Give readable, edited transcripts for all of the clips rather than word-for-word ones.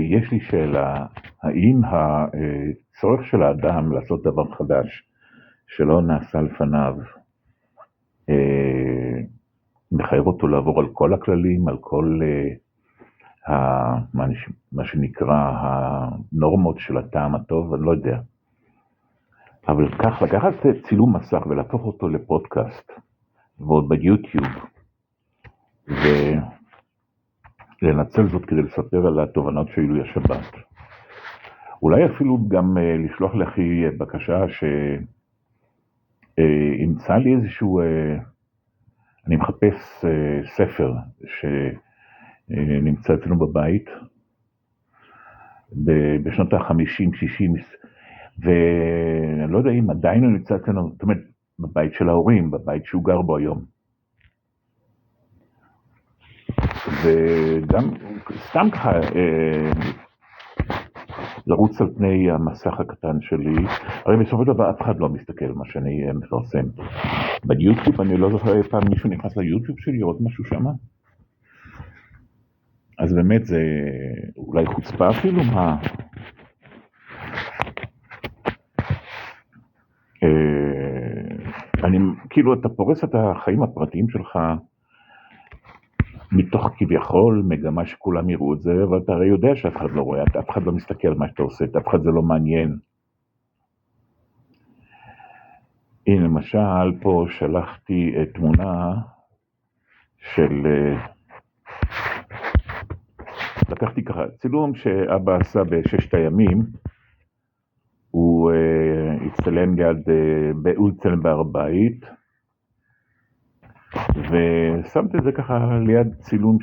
יש לי שאלה, האם הצורך של האדם לעשות דבר חדש שלא נעשה לפניו, מחייב אותו לעבור על כל הכללים, על כל מה שנקרא הנורמות של הטעם הטוב, אני לא יודע. אבל כך, לקחת צילום מסך ולהפוך אותו לפודקאסט, ועוד ביוטיוב, ולנצל זאת כדי לספר על התובנות שהיו לי השבת. אולי אפילו גם לשלוח לכי בקשה שימצא לי איזשהו, אני מחפש ספר שנמצא אצלנו בבית, בשנות ה-50-60, ואני לא יודע אם עדיין הוא נמצא אצלנו, זאת אומרת, בבית של ההורים, בבית שהוא גר בו היום. וגם סתם ככה לרוץ על פני המסך הקטן שלי, הרי בסופו של דבר אף אחד לא מסתכל מה שאני מפרסם. ביוטיוב, אני לא זוכר פעם מישהו נכנס ליוטיוב שלי לראות משהו שם. אז באמת זה אולי חוצפה אפילו, כאילו אתה פורס את החיים הפרטיים שלך מתוך כביכול מגמה שכולם יראו את זה, אבל אתה הרי יודע שאף אחד לא רואה, אף אחד לא מסתכל על מה שאתה עושה, אף אחד זה לא מעניין. הנה למשל פה שלחתי תמונה של, לקחתי ככה, צילום שאבא עשה בששת הימים, הוא הצטלם הוא הצטלם בהר הבית, ושמתי את זה ככה ליד צילום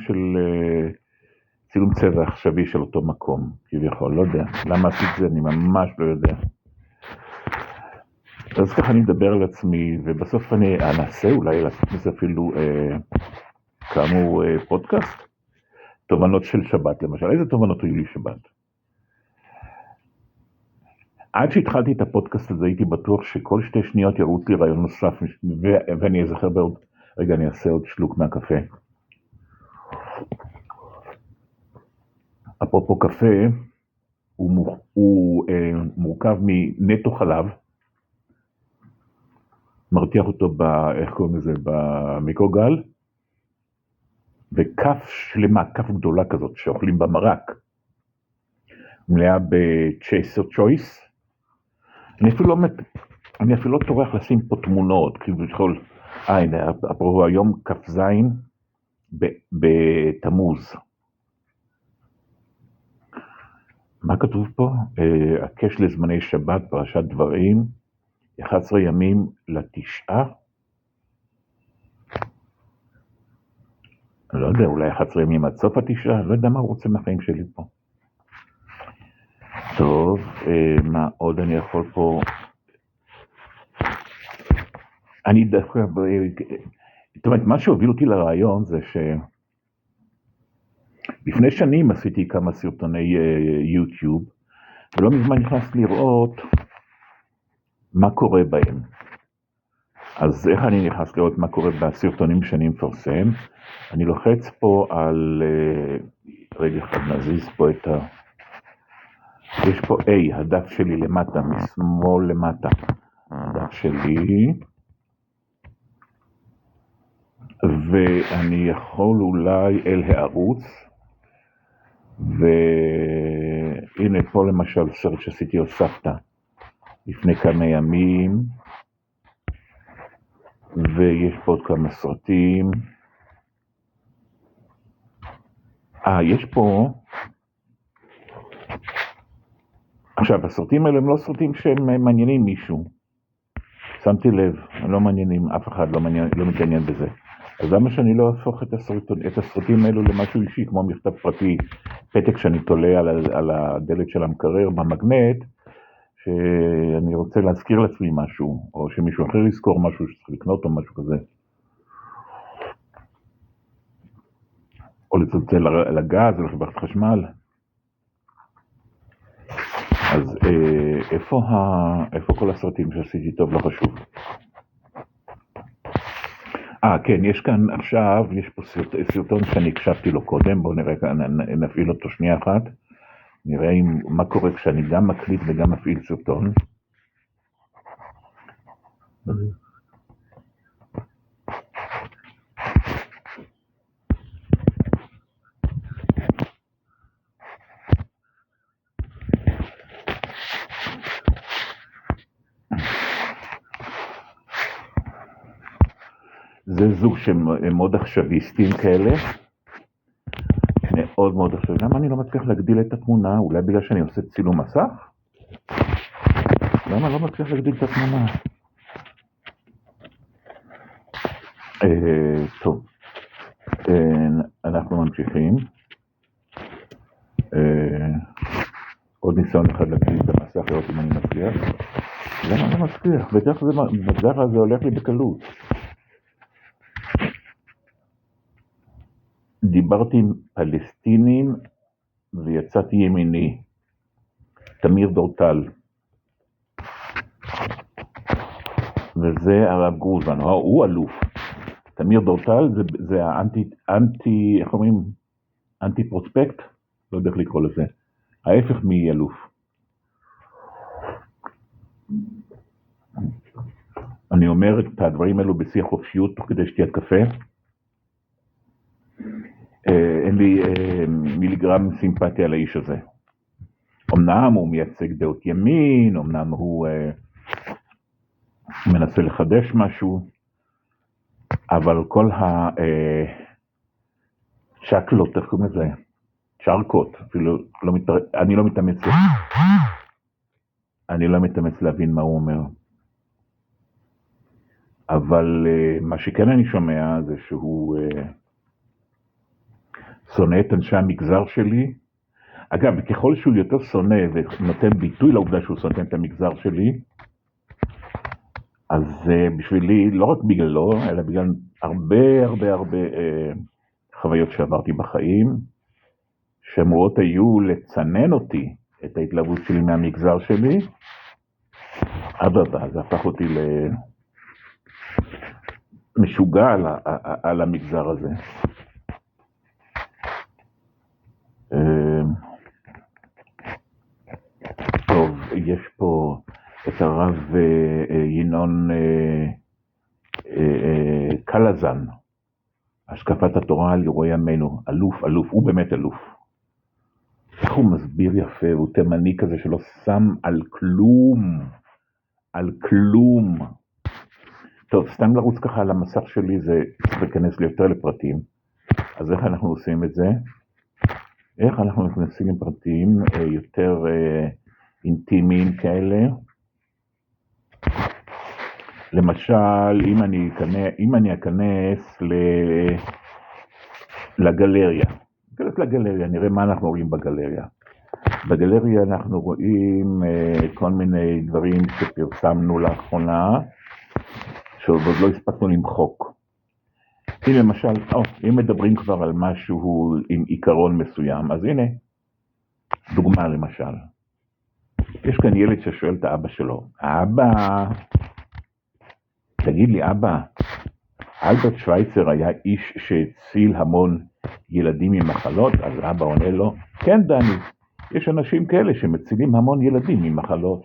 צילום צבע עכשווי של אותו מקום, כביכול, לא יודע. למה עשיתי את זה? אני ממש לא יודע. אז ככה אני מדבר על עצמי, ובסוף אני אנסה אולי לעשות מזה אפילו, כאמור, פודקאסט. תובנות של שבת, למשל. איזה תובנות היו לי שבת? עד שהתחלתי את הפודקאסט הזה, הייתי בטוח שכל 2 שניות ירוץ לי רעיון נוסף, ואני אזכר בעוד, רגע, אני אעשה עוד שלוק מהקפה. אפרופו קפה, הוא מורכב מנטו חלב, מרתיח אותו איך קוראים לזה, במיקרוגל, וכף שלמה, כף גדולה כזאת שאוכלים במרק, מלאה בצ'ייסר צ'ויס. אני אפילו לא טורח לשים פה תמונות, כאילו בכל, הנה, אפרופו היום כ"ז בתמוז. מה כתוב פה? הקש לזמני שבת, פרשת דברים, 11 ימים לתשעה. אני לא יודע, אולי 11 ימים עד סוף התשעה, לא יודע מה הוא רוצה מהחיים שלי פה. טוב, מה עוד אני יכול פה? אני דווקא, זאת אומרת, מה שהוביל אותי לרעיון זה לפני שנים עשיתי כמה סרטוני יוטיוב, ולא מזמן נכנסתי לראות מה קורה בהם. אז איך אני נכנס לראות מה קורה בסרטונים שאני מפרסם? אני לוחץ פה על, רגע אחד נזיז פה יש פה A, הדף שלי למטה, משמאל למטה, הדף שלי, ואני יכול אולי אל הערוץ, והנה פה למשל סרט שעשיתי על סבתא לפני כמה ימים, ויש פה עוד כמה סרטים. יש פה, עכשיו הסרטים האלה הם לא סרטים שהם מעניינים מישהו, שמתי לב, הם לא מעניינים, אף אחד לא מתעניין בזה. אז למה שאני לא אהפוך את הסרטים האלו למשהו אישי, כמו מכתב פרטי, פתק שאני תולה על הדלת של המקרר במגנט, שאני רוצה להזכיר לעצמי משהו, או שמישהו אחר יזכור משהו שצריך לקנות או משהו כזה. או לצלצל על הגז, או לחברת חשמל. אז איפה כל הסרטים שעשיתי טוב לא חשוב. כן, יש כאן עכשיו, יש פה סרטון שאני הקשבתי לו קודם, בואו נראה, נפעיל אותו שנייה אחת, נראה מה קורה כשאני גם מקליט וגם מפעיל סרטון. זה זוג שהם מאוד עכשוויסטים כאלה, מאוד מאוד עכשוויסטים. למה אני לא מצליח להגדיל את התמונה? אולי בגלל שאני עושה צילום מסך? למה לא מצליח להגדיל את התמונה? טוב, אנחנו ממשיכים. עוד ניסיון אחד להגדיל את המסך, לראות אם אני מצליח. למה לא מצליח? בדרך כלל זה הולך לי בקלות. דיברתי עם פלסטינים ויצאתי ימיני. תמיר דורטל. וזה הרב גרוזמן, הוא אלוף. תמיר דורטל זה האנטי, איך אומרים? אנטי פרוספקט? לא יודע איך לקרוא לזה. ההפך מאלוף. אני אומר את הדברים האלו בשיא החופשיות תוך כדי שתיית קפה. אין לי מיליגרם סימפתיה לאיש הזה. אמנם הוא מייצג דעות ימין, אמנם הוא מנסה לחדש משהו, אבל כל צ'קלות, איך קוראים לזה? צ'רקות, אפילו אני לא מתאמץ להבין מה הוא אומר. אבל מה שכן אני שומע זה שהוא שונא את אנשי המגזר שלי. אגב, ככל שהוא יותר שונא ונותן ביטוי לעובדה שהוא שונא את המגזר שלי, אז בשבילי, לא רק בגללו, אלא בגלל הרבה חוויות שעברתי בחיים, שאמורות היו לצנן אותי, את ההתלהבות שלי מהמגזר שלי, זה הפך אותי משוגע על המגזר הזה. טוב, יש פה את הרב ינון קלזן, השקפת התורה על אירועי ימינו, אלוף, הוא באמת אלוף. איך הוא מסביר יפה, הוא תימני כזה שלא שם על כלום. טוב, סתם לרוץ ככה על המסך שלי, זה צריך להיכנס לי יותר לפרטים. אז איך אנחנו עושים את זה? איך אנחנו נכנסים לפרטים יותר אינטימיים כאלה? למשל, אם אני אכנס לגלריה, נראה מה אנחנו רואים בגלריה. בגלריה אנחנו רואים כל מיני דברים שפרסמנו לאחרונה, שעוד לא הספקנו למחוק. אם למשל, אם מדברים כבר על משהו עם עיקרון מסוים, אז הנה, דוגמה למשל. יש כאן ילד ששואל את האבא שלו, תגיד לי אבא, אלברט שווייצר היה איש שהציל המון ילדים ממחלות? אז אבא עונה לו, כן דני, יש אנשים כאלה שמצילים המון ילדים ממחלות.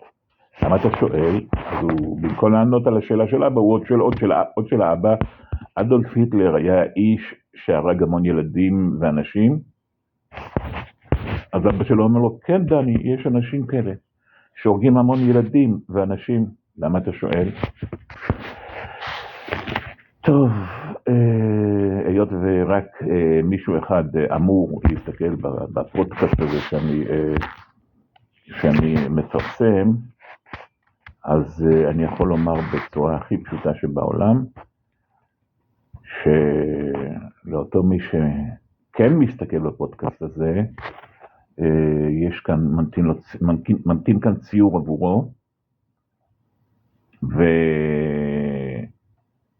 למה אתה שואל? אז הוא, במקום לענות על השאלה של אבא, הוא עוד של האבא, אדולף היטלר היה איש שהרג המון ילדים ואנשים? אז אבא שלו אומר לו, כן דני, יש אנשים כאלה שהורגים המון ילדים ואנשים. למה אתה שואל? טוב, היות ורק מישהו אחד אמור להסתכל בפודקאסט הזה שאני מפרסם, אז אני יכול לומר בצורה הכי פשוטה שבעולם, שלאותו מי שכן מסתכל בפודקאסט הזה, יש כאן, מנתין כאן ציור עבורו,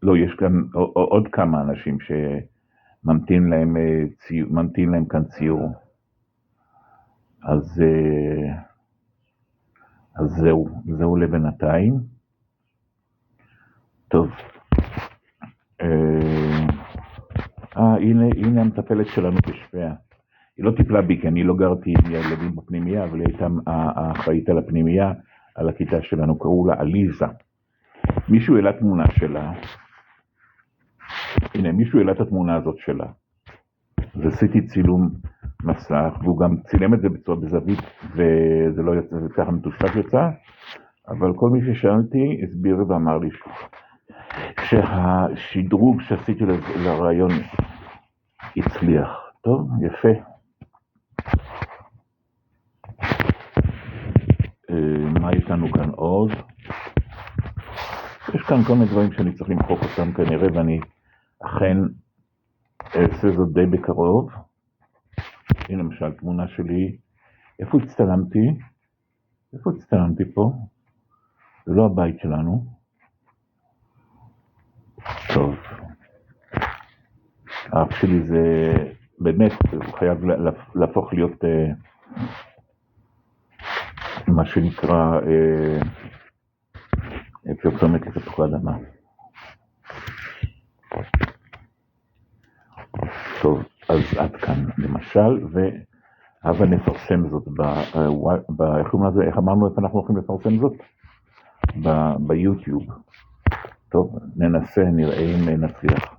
לא, יש כאן עוד כמה אנשים שממתין להם כאן ציור. אז זהו לבינתיים. טוב, הנה המטפלת שלנו בשפיה. היא לא טיפלה בי, כי אני לא גרתי עם ילדים בפנימייה, אבל היא הייתה האחראית על הפנימייה, על הכיתה שלנו, קראו לה עליזה. מישהו העלה תמונה שלה, הנה, מישהו העלה את התמונה הזאת שלה. אז עשיתי צילום מסך, והוא גם צילם את זה בצורה בזווית, וזה לא יצא, זה ככה מטושטש יצא, אבל כל מי ששאלתי הסביר ואמר לי שהשדרוג שעשיתי לרעיון הצליח. טוב, יפה. מה יש לנו כאן עוד? יש כאן כל מיני דברים שאני צריך למחוק אותם כנראה, ואני אכן אעשה זאת די בקרוב. הנה למשל תמונה שלי. איפה הצטלמתי? איפה הצטלמתי פה? זה לא הבית שלנו. טוב. האף שלי זה באמת, הוא חייב להפוך להיות מה שנקרא פרסומת לתפוחי אדמה. טוב, אז עד כאן למשל, והבה נפרסם זאת איך אמרנו איפה אנחנו הולכים לפרסם זאת? ביוטיוב. טוב, ננסה, נראה אם נצליח.